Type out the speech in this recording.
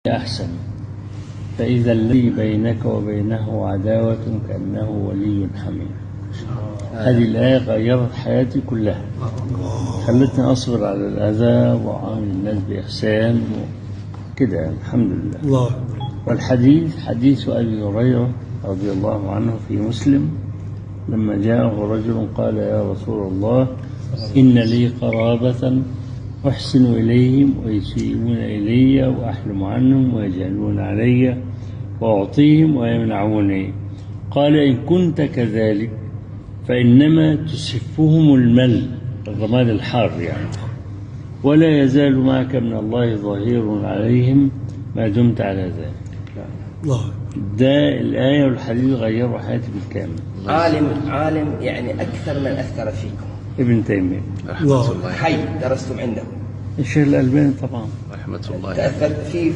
أحسن، فإذا الذي بينك وبينه عداوة كأنه ولي حميم. هذه الآية غيرت حياتي كلها، خلتني أصبر على الأذى وأعامل الناس بإحسان كده، الحمد لله. الله. والحديث حديث أبي هريرة رضي الله عنه في مسلم، لما جاءه رجل قال: يا رسول الله، إن لي قرابة أحسن إليهم ويسيئون إلي وأحلم عنهم ويجهلون علي وأعطيهم ويمنعوني. قال: إن كنت كذلك فإنما تسفهم المل، الرماد الحار يعني، ولا يزال معك من الله ظهير عليهم ما دمت على ذلك. الله. ده الآية والحديث غيروا حياتي بالكامل. عالم يعني أكثر من أثر فيكم ابن تيمية الله. حي درستم عنده. الشيخ الألباني طبعا رحمة الله تأثرت فيه